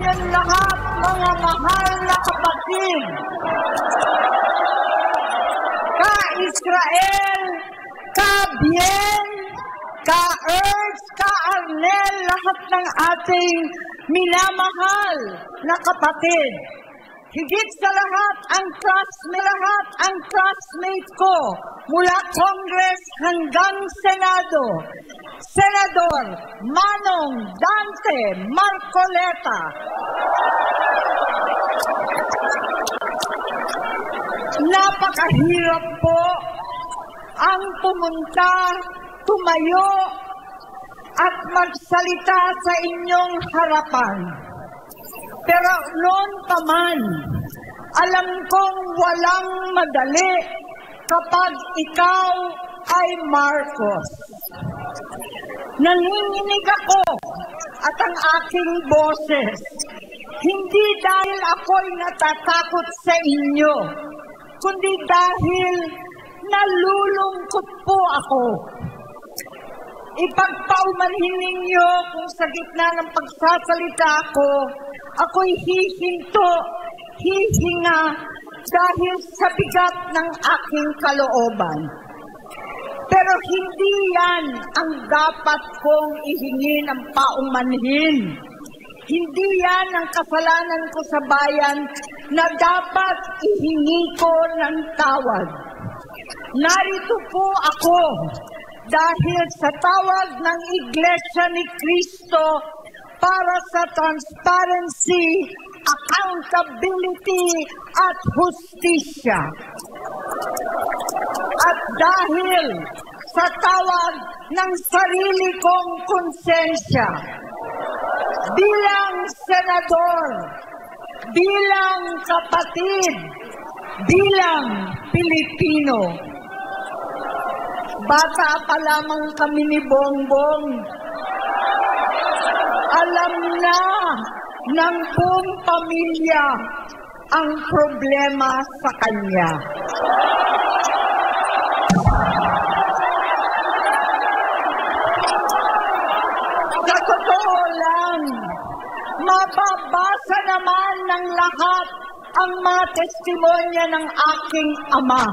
kanyang lahat, mga mahal na kapatid. Ka-Israel, ka-Bien, ka-Erz, ka-Arnel, lahat ng ating minamahal na kapatid. Higit sa lahat, ang classmate ko, mula Congress hanggang Senado, Senador Manong Dante Marcoleta. Napakahirap po ang pumunta, tumayo, at magsalita sa inyong harapan. Pero noon pa man, alam kong walang madali kapag ikaw ay Marcos. Nanginginig ako at ang aking boses, hindi dahil ako'y natatakot sa inyo, kundi dahil nalulungkot po ako. Ipagpaumanhin ninyo kung sa gitna ng pagsasalita ko, ako'y hihinto, hihinga dahil sa bigat ng aking kalooban. Pero hindi yan ang dapat kong ihingi ng paumanhin. Hindi yan ang kasalanan ko sa bayan na dapat ihingi ko ng tawad. Narito po ako dahil sa tawag ng Iglesia ni Cristo para sa transparency, accountability, at hustisya. At dahil sa tawag ng sarili kong konsensya, bilang senador, bilang kapatid, bilang Pilipino. Bata pa lamang kami ni Bongbong. Alam na ng buong pamilya ang problema sa kanya. Sa totoo lang, mababasa naman ng lahat ang mga testimonya ng aking ama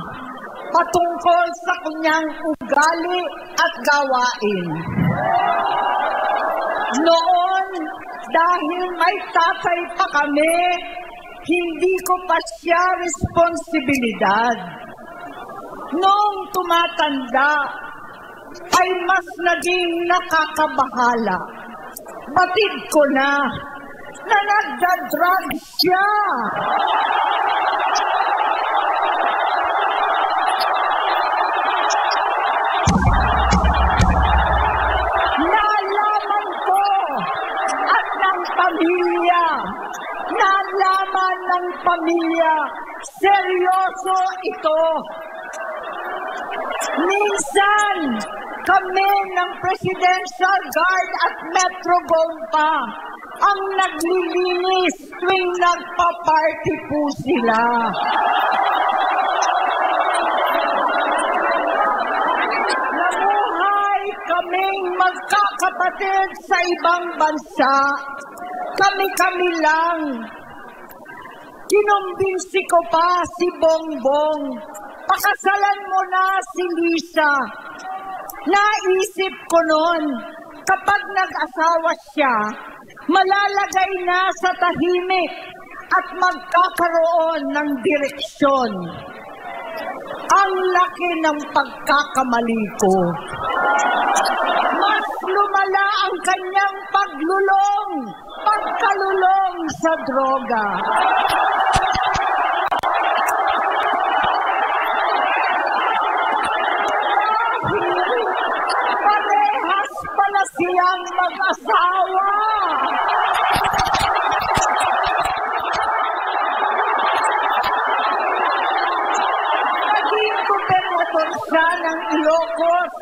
patungkol sa kanyang ugali at gawain. Noon, dahil may tatay pa kami, hindi ko pa siya responsibilidad. Noong tumatanda, ay mas naging nakakabahala. Batid ko na nagda-drug siya. Nalaman ng pamilya, seryoso ito. Minsan, kami ng Presidential Guard at Metro Gold pa ang naglilinis tuwing nagpa-party po sila. Namuhay kaming magkakapatid sa ibang bansa. Kami-kami lang. Kinumbinsi ko pa si Bongbong. Pakasalan mo na si Lisa. Naisip ko noon, kapag nag-asawa siya, malalagay na sa tahimik at magkakaroon ng direksyon. Ang laki ng pagkakamali ko. Mas lumala ang kanyang pagkalulong sa droga. Parehas pala siyang mag-asawa. Naging gobernador siya ng Ilocos.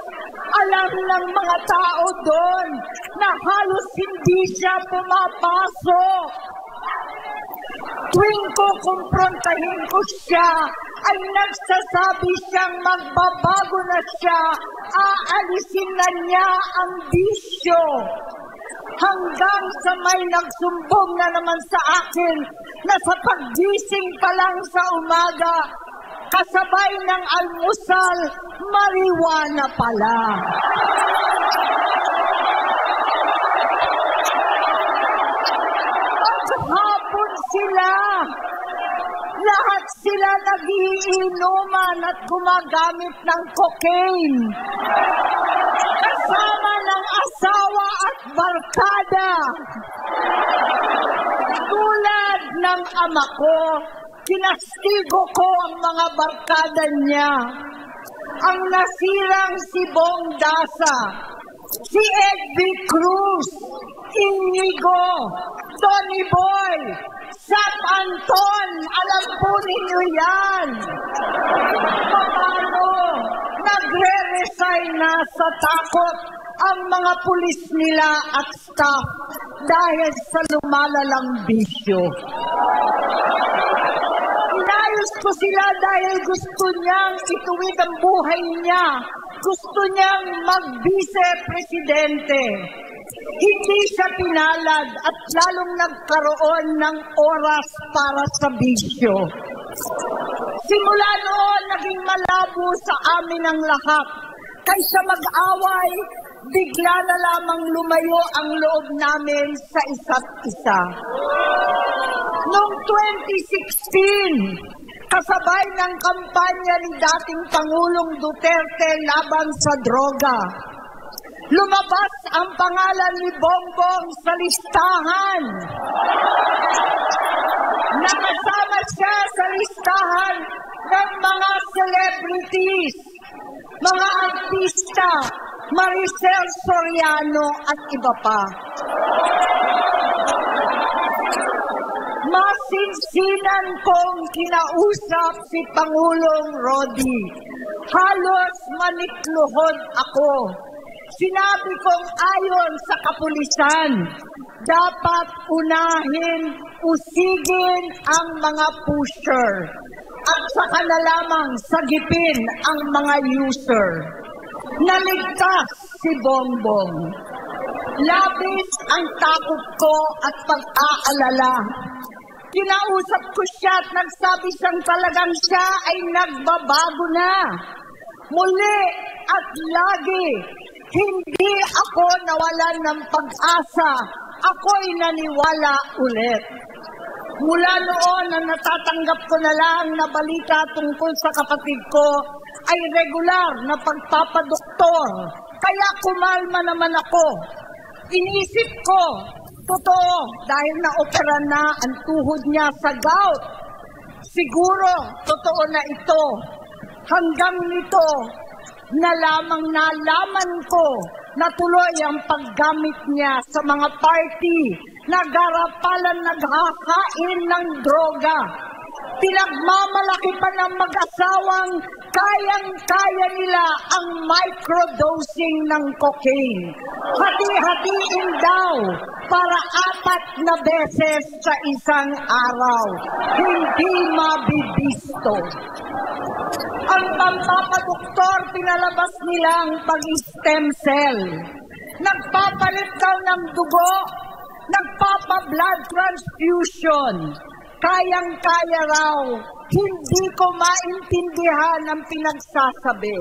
Alam ng mga tao doon na halos hindi siya pumapasok. Tuwing ko kumprontahin ko siya, ay nagsasabi siyang magbabago na siya, aalisin na niya ang bisyo. hanggang sa may nagsumbong na naman sa akin na sa paggising pa lang sa umaga, kasabay ng almusal, marijuana pala. Paghapon sila, lahat sila nagiinuman at gumagamit ng cocaine. Kasama ng asawa at barkada. Tulad ng ama ko, kinastigo ko ang mga barkada niya. Ang nasirang si Bong Dasa, si Edby Cruz, Inigo, Tony Boy, Sap Anton, alam po ninyo yan. Paano nagre-resign na sa takot ang mga pulis nila at staff dahil sa lumalalang bisyo. Inayos ko sila dahil gusto niyang ituwid ang buhay niya. Gusto niyang mag-vice-presidente. Hindi siya pinalad at lalong nagkaroon ng oras para sa bisyo. Simula noon, naging malabo sa amin ang lahat. Kaysa mag-away, bigla na lamang lumayo ang loob namin sa isa't isa. Noong 2016, kasabay ng kampanya ni dating Pangulong Duterte laban sa droga, lumabas ang pangalan ni Bongbong sa listahan. Nakasama siya sa listahan ng mga celebrities, mga artista, Maricel Soriano at iba pa. Masinsinan kong kinausap si Pangulong Rodi. Halos manikluhod ako. Sinabi kong ayon sa kapulisan, dapat unahin, usigin ang mga pusher at saka na lamang sagipin ang mga user. Naligtas si Bongbong. Labis ang takot ko at pag-aalala. Kinausap ko siya at nagsabi siyang talagang siya ay nagbabago na. Muli at lagi, hindi ako nawalan ng pag-asa. Ako'y naniwala ulit. Mula noon na natatanggap ko na lang na balita tungkol sa kapatid ko ay regular na pagpapadoktor. Kaya kumalma naman ako. Inisip ko, totoo, dahil na-opera na ang tuhod niya sa gout. Siguro, totoo na ito. Hanggang nito, na lamang nalaman ko na tuloy ang paggamit niya sa mga party na garapalan naghakain ng droga. Pinagmamalaki pa ng mag-asawang kayang-kaya nila ang microdosing ng cocaine. Hati-hatiin daw para 4 na beses sa isang araw. Hindi mabibisto. Ang pampapadoktor, pinalabas nilang pag-stem cell. Nagpapalit daw ng dugo, nagpapa-blood transfusion. Kayang-kaya raw, hindi ko maintindihan ang pinagsasabi.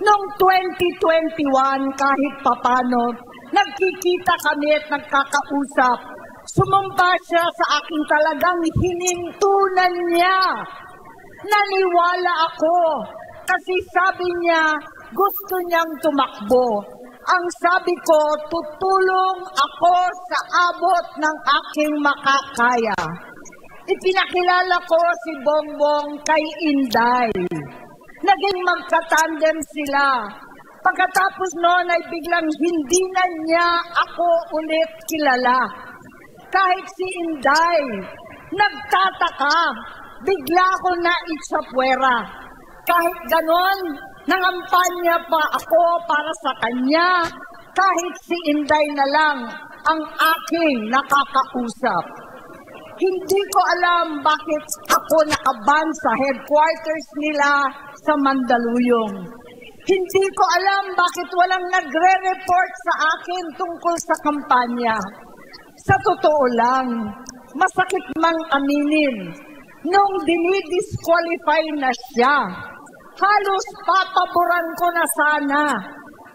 Noong 2021, kahit papano, nagkikita kami at nagkakausap. Sumumpa siya sa aking talagang hinintunan niya. Naniwala ako kasi sabi niya gusto niyang tumakbo. Ang sabi ko, tutulong ako sa abot ng aking makakaya. Ipinakilala ko si Bongbong kay Inday. Naging magkatandem sila. Pagkatapos noon ay biglang hindi na niya ako ulit kilala. Kahit si Inday, nagtataka, bigla ko na itsapwera. Kahit ganon, nangampanya pa ako para sa kanya. Kahit si Inday na lang ang aking nakakausap. Hindi ko alam bakit ako nakaban sa headquarters nila sa Mandaluyong. Hindi ko alam bakit walang nagre-report sa akin tungkol sa kampanya. Sa totoo lang, masakit mang aminin, nung dinidisqualify na siya, halos papaboran ko na sana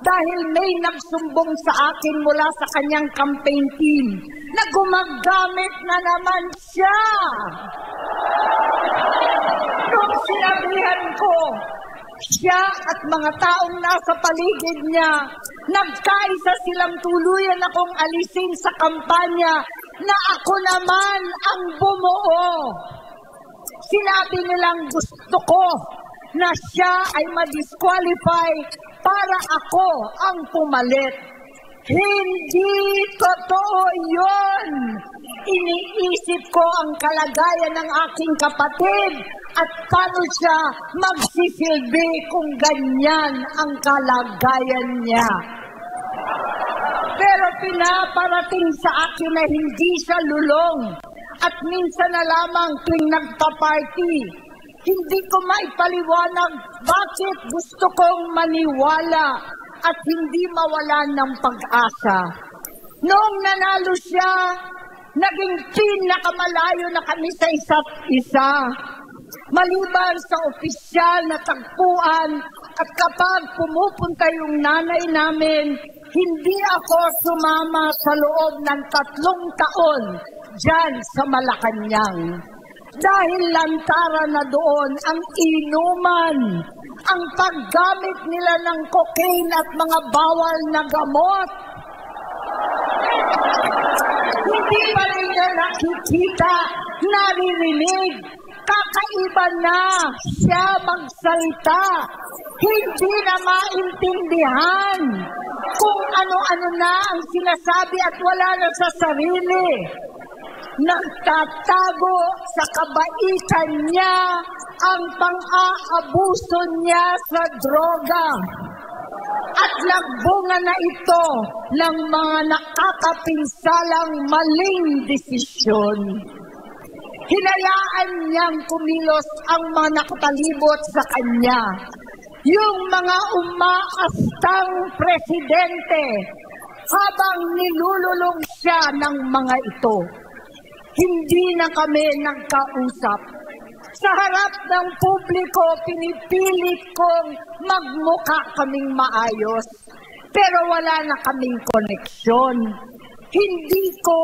dahil may nagsumbong sa akin mula sa kanyang campaign team na gumagamit na naman siya. Nung sinabihan ko, siya at mga taong nasa paligid niya, nagkaisa silang tuluyan akong alisin sa kampanya na ako naman ang bumuo. Sinabi nilang gusto ko na siya ay ma-disqualify para ako ang pumalit. Hindi totoo yun. Iniisip ko ang kalagayan ng aking kapatid at paano siya magsisilbi kung ganyan ang kalagayan niya. Pero pinaparating sa akin na hindi siya lulong at minsan na lamang tuwing nagpa-party. Hindi ko maipaliwanag bakit gusto kong maniwala at hindi mawalan ng pag-asa. Noong nanalo siya, naging pinakamalayo na kami sa isa't isa. Maliban sa opisyal na tagpuan at kapag pumupunta yung nanay namin, hindi ako sumama sa loob ng 3 taon dyan sa Malacanang. Dahil lantara na doon ang inuman, ang paggamit nila ng cocaine at mga bawal na gamot. Hindi pa rin niya nakikita, naririnig, kakaiba na siya magsalita. Hindi na maintindihan kung ano-ano na ang sinasabi at wala na sa sarili. Nagtatago sa kabaitan niya ang pang-aabuso niya sa droga. At nagbunga na ito ng mga nakakapinsalang maling desisyon. Hinayaan niyang kumilos ang mga nakatalibot sa kanya. Yung mga umaastang presidente habang nilululong siya ng mga ito. Hindi na kami nagkausap. Sa harap ng publiko, pinipilit kong magmukha kaming maayos. Pero wala na kaming koneksyon. Hindi ko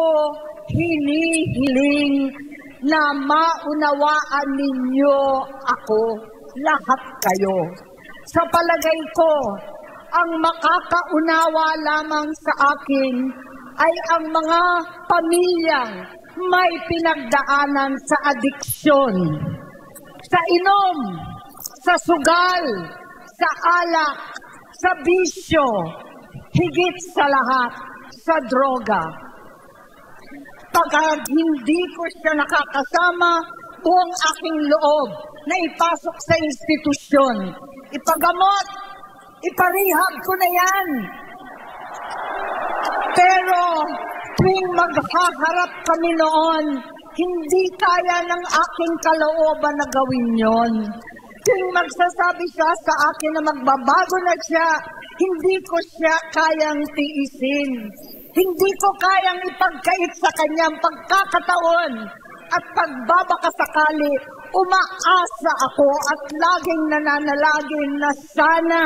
hinihiling na maunawaan ninyo ako, lahat kayo. Sa palagay ko, ang makakaunawa lamang sa akin ay ang mga pamilyang may pinagdaanan sa adiksyon, sa inom, sa sugal, sa alak, sa bisyo, higit sa lahat, sa droga. Pagka hindi ko siya nakakasama, buong aking loob na ipasok sa institusyon. Ipagamot, iparehab ko na yan. Pero tuwing maghaharap kami noon, hindi kaya ng aking kalooban na gawin yon. Tuwing magsasabi siya sa akin na magbabago na siya, hindi ko siya kayang tiisin. Hindi ko kayang ipagkait sa kanyang pagkakataon at pagbabakasakali. Umaasa ako at laging nananalangin na sana,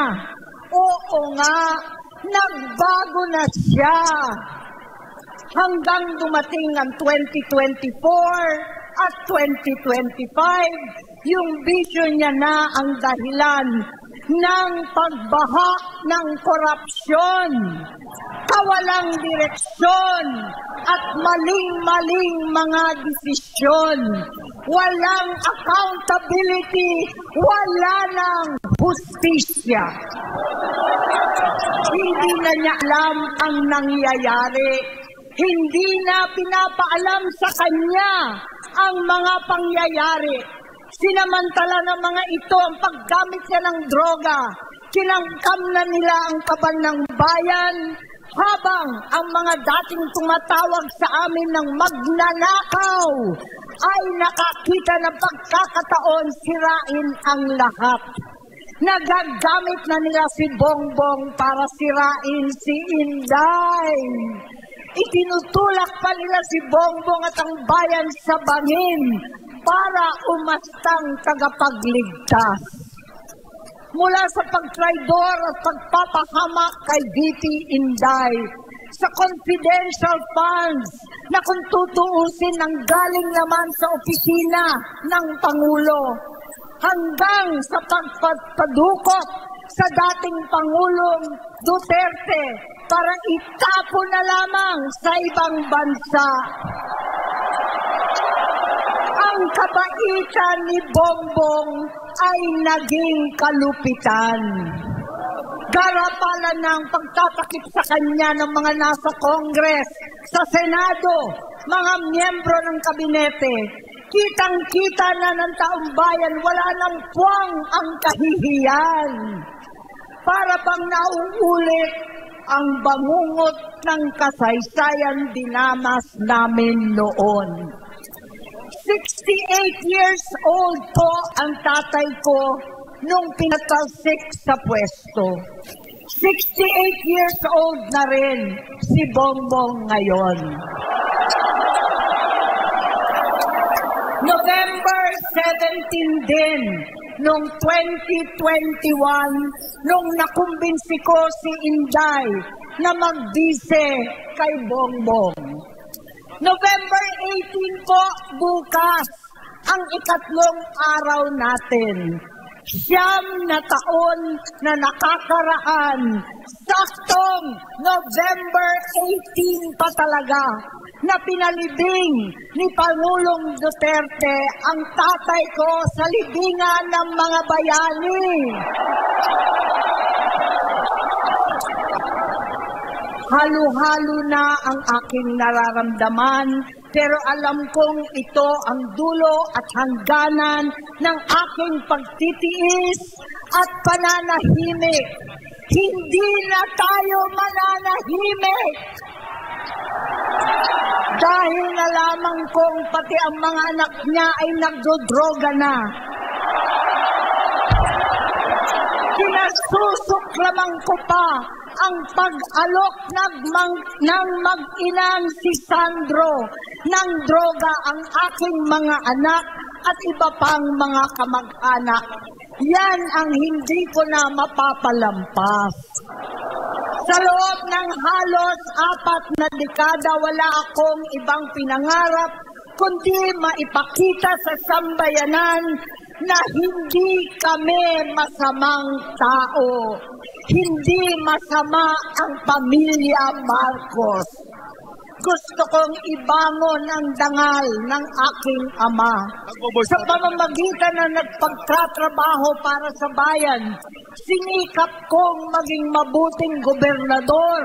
oo nga, nagbago na siya. Hanggang dumating ang 2024 at 2025, yung vision niya na ang dahilan ng pagbaha ng korupsyon, kawalang direksyon, at maling-maling mga desisyon. Walang accountability, wala ng hustisya. Hindi na niya alam ang nangyayari. Hindi na pinapaalam sa kanya ang mga pangyayari. Sinamantala ng mga ito ang paggamit niya ng droga. Kinangkam na nila ang kaban ng bayan habang ang mga dating tumatawag sa amin ng magnanakaw ay nakakita ng pagkakataon sirain ang lahat. Nagagamit na nila si Bongbong para sirain si Inday. Itinutulak pa nila si Bongbong at ang bayan sa bangin para umastang tagapagligtas. Mula sa pagtraidor at pagpapahamak kay VP Inday, sa confidential funds na kung tutuusin ang galing naman sa opisina ng Pangulo, hanggang sa pagpadukot sa dating Pangulong Duterte para itapo na lamang sa ibang bansa. Ang kabaitan ni Bongbong ay naging kalupitan. Garapalan ng pagtatakip sa kanya ng mga nasa Congress, sa Senado, mga miyembro ng kabinete. Kitang-kita na ng taong bayan, wala nang puwang ang kahihiyan. Para bang nauulit ang bangungot ng kasaysayan dinamas namin noon. 68 years old po ang tatay ko nung pinatalsik sa pwesto. 68 years old na rin si Bongbong ngayon. November 17 din, noong 2021, nung nakumbinsi ko si Inday na magbise kay Bongbong. November 18 po, bukas, ang ikatlong araw natin. 9 na taon na nakakaraan, saktong November 18 pa talaga, na pinalibing ni Pangulong Duterte ang tatay ko sa libingan ng mga bayani. Halo-halo na ang aking nararamdaman, pero alam kong ito ang dulo at hangganan ng aking pagtitiis at pananahimik. Hindi na tayo mananahimik! Dahil nalaman kong pati ang mga anak niya ay nagdodroga na. Kinasusuklaman ko pa ang pag-alok ng mag-inang si Sandro ng droga ang aking mga anak at iba pang mga kamag-anak. Yan ang hindi ko na mapapalampas. Sa loob ng halos 4 na dekada, wala akong ibang pinangarap kundi maipakita sa sambayanan na hindi kami masamang tao. Hindi masama ang pamilya Marcos. Gusto kong ibangon ang dangal ng aking ama. Sa pamamagitan na nagpagtatrabaho para sa bayan, sinikap kong maging mabuting gobernador,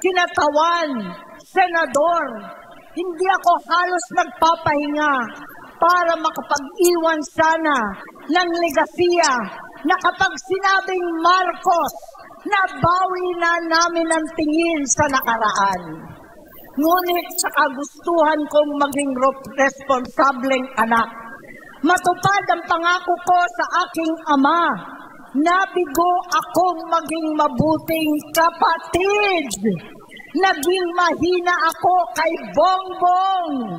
kinatawan, senador. Hindi ako halos nagpapahinga para makapag-iwan sana ng legasiya na kapag sinabing Marcos, nabawi na namin ang tingin sa nakaraan. Ngunit sa kagustuhan kong maging responsableng anak, matupad ang pangako ko sa aking ama, nabigo akong maging mabuting kapatid. Naging mahina ako kay Bongbong.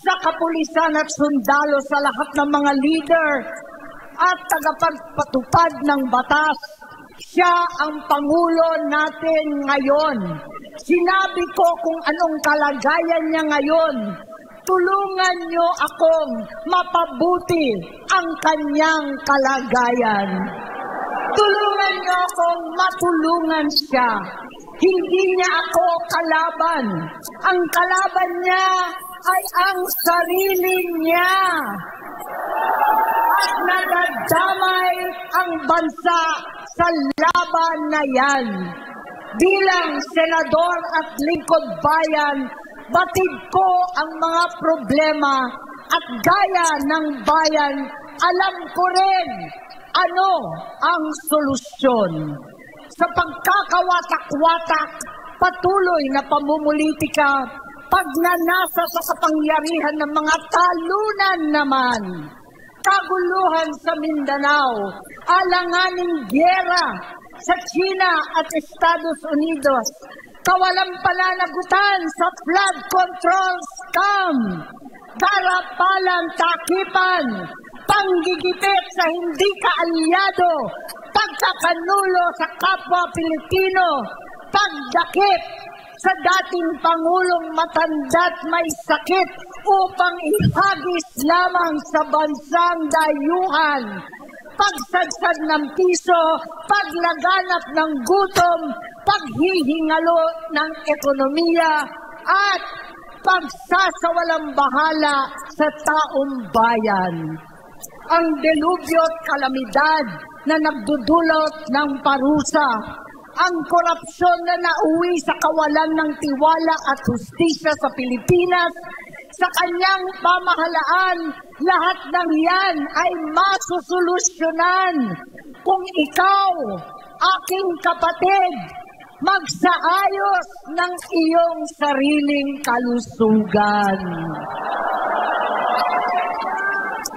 Sa kapulisan at sundalo, sa lahat ng mga leader at tagapagpatupad ng batas, siya ang Pangulo natin ngayon. Sinabi ko kung anong kalagayan niya ngayon. Tulungan niyo akong mapabuti ang kanyang kalagayan. Tulungan niyo akong matulungan siya. Hindi niya ako kalaban. Ang kalaban niya ay ang sarili niya. At nadadamay ang bansa sa laban na yan. Bilang senador at lingkod bayan, batid ko ang mga problema at gaya ng bayan, alam ko rin ano ang solusyon. Sa pagkakawatak-watak, patuloy na pamumulitika, pagnanasa sa kapangyarihan ng mga talunan naman, kaguluhan sa Mindanao, alanganing gyera sa China at Estados Unidos, kawalang pananagutan sa flood control scam, darapalang takipan, panggigipit sa hindi kaalyado, pagkakanulo sa kapwa Pilipino, pagdakip sa dating Pangulong matanda't may sakit upang ihagis lamang sa bansang dayuhan, pagsadsad ng piso, paglaganap ng gutom, paghihingalo ng ekonomiya, at pagsasawalang bahala sa taong bayan. Ang delubyo at kalamidad na nagdudulot ng parusa, ang korupsyon na nauwi sa kawalan ng tiwala at hustisya sa Pilipinas, sa kanyang pamahalaan, lahat ng yan ay masusolusyonan kung ikaw, aking kapatid, magsaayos ng iyong sariling kalusugan.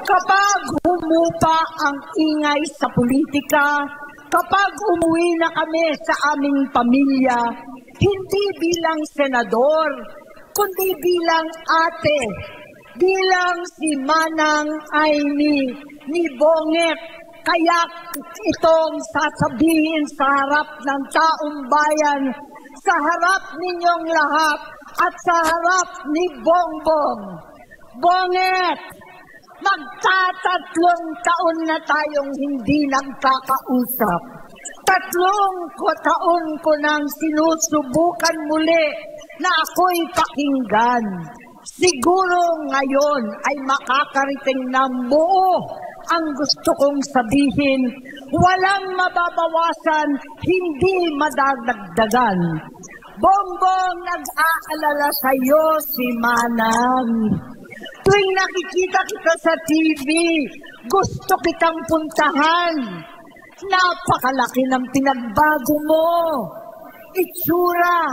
Kapag humupa ang ingay sa politika, kapag umuwi na kami sa aming pamilya, hindi bilang senador, kundi bilang ate, bilang si Manang ni Bonget, kaya itong sasabihin sa harap ng taong bayan, sa harap ninyong lahat, at sa harap ni Bongbong. Bonget, magtatatlong taon na tayong hindi nagkakausap. 3 taon ko nang sinusubukan muli na ako'y pakinggan. Siguro ngayon ay makakarating ng buo ang gusto kong sabihin. Walang mababawasan, hindi madadagdagan. Bongbong, nag-aalala sa'yo si Manang. Tuwing nakikita kita sa TV, gusto kitang puntahan. Napakalaki ng pinagbago mo. Itsura,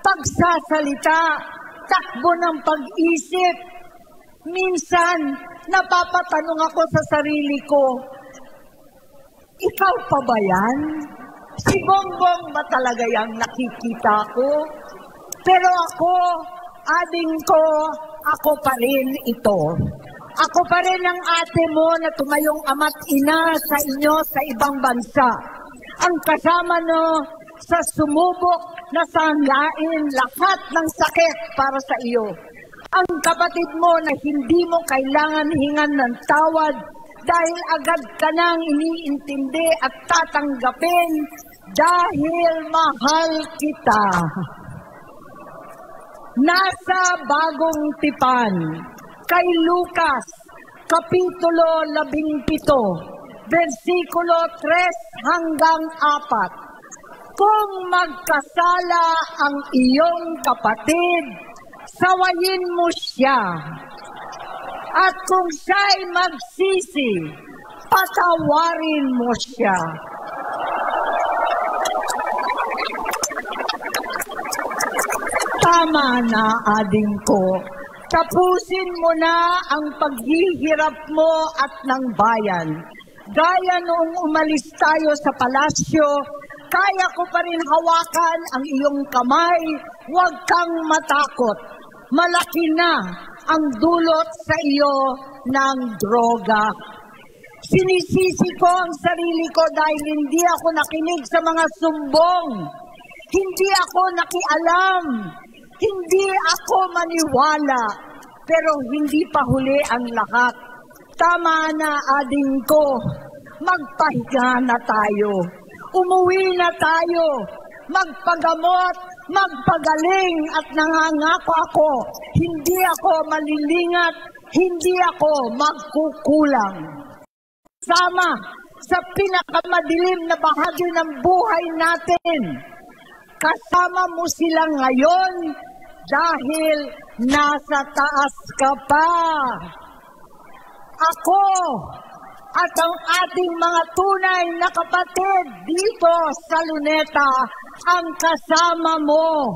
pagsasalita, takbo ng pag-isip. Minsan, napapatanong ako sa sarili ko, ikaw pa ba yan? Si Bongbong ba talaga yung nakikita ko? Pero ako, ading ko, ako pa rin ito. Ako pa rin ang ate mo na tumayong ama't ina sa inyo sa ibang bansa. Ang kasama no sa sumubok na sanglain lahat ng sakit para sa iyo. Ang kapatid mo na hindi mo kailangan hingan ng tawad dahil agad ka nang iniintindi at tatanggapin dahil mahal kita. Nasa Bagong Tipan, kay Lucas, Kapitulo 17, versikulo 3 hanggang 4. Kung magkasala ang iyong kapatid, sawayin mo siya. At kung siya'y magsisi, patawarin mo siya. Tama na, ading ko. Tapusin mo na ang paghihirap mo at ng bayan. Gaya noong umalis tayo sa palasyo, kaya ko pa rin hawakan ang iyong kamay, huwag kang matakot. Malaki na ang dulot sa iyo ng droga. Sinisisi ko ang sarili ko dahil hindi ako nakinig sa mga sumbong. Hindi ako nakialam. Hindi ako maniwala. Pero hindi pa huli ang lahat. Tama na, ading ko. Magpahinga na tayo. Umuwi na tayo. Magpagamot, magpagaling at nangangako ako. Hindi ako malilingat. Hindi ako magkukulang. Sama sa pinakamadilim na bahagi ng buhay natin. Kasama mo sila ngayon dahil nasa taas ka pa. Ako at ang ating mga tunay na kapatid dito sa Luneta ang kasama mo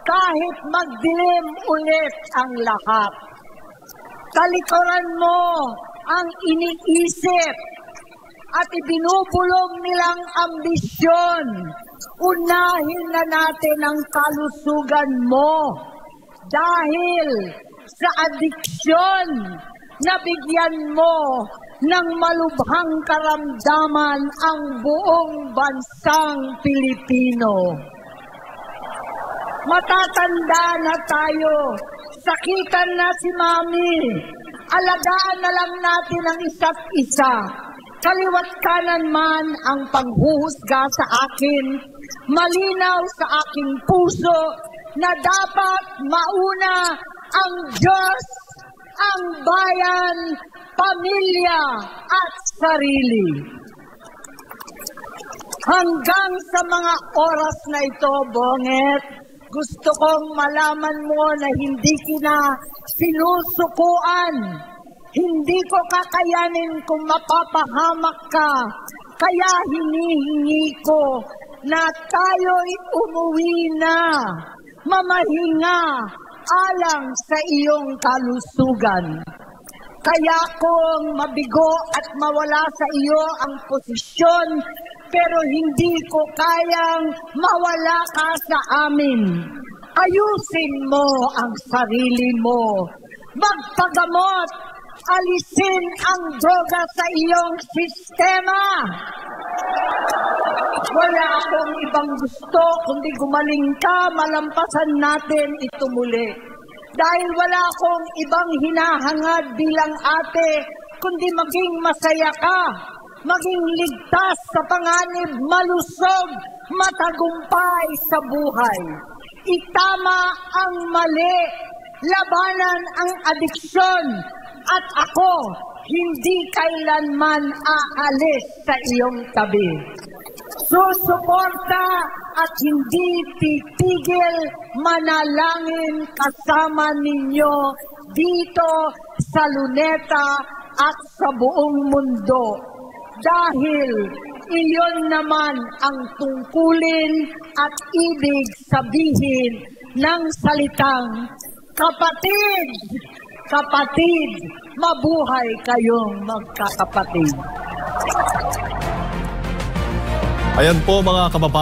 kahit magdilim ulit ang lahat. Talikuran mo ang iniisip at ibinubulong nilang ambisyon. Unahin na natin ang kalusugan mo dahil sa adiksyon na bigyan mo ng malubhang karamdaman ang buong bansang Pilipino. Matatanda na tayo, sakitan na si Mami, alagaan na lang natin ang isa't isa. Kaliwat kanan man ang panghuhusga sa akin, malinaw sa aking puso na dapat mauna ang Diyos, ang bayan, pamilya at sarili. Hanggang sa mga oras na ito, Bonget, gusto kong malaman mo na hindi kita sinusukuan. Hindi ko kakayanin kung mapapahamak ka. Kaya hinihingi ko na tayo'y umuwi na, mamahinga alang sa iyong kalusugan. Kaya kung mabigo at mawala sa iyo ang posisyon, pero hindi ko kayang mawala ka sa amin. Ayusin mo ang sarili mo. Magpagamot, alisin ang droga sa iyong sistema. Wala akong ibang gusto, kundi gumaling ka, malampasan natin ito muli. Dahil wala akong ibang hinahangad bilang ate, kundi maging masaya ka, maging ligtas sa panganib, malusog, matagumpay sa buhay. Itama ang mali, labanan ang adiksyon, at ako hindi kailanman aalis sa iyong tabi. Susuporta at hindi titigil manalangin kasama ninyo dito sa Luneta at sa buong mundo. Dahil iyon naman ang tungkulin at ibig sabihin ng salitang kapatid, kapatid, mabuhay kayong magkakapatid. Ayan po mga kababayan.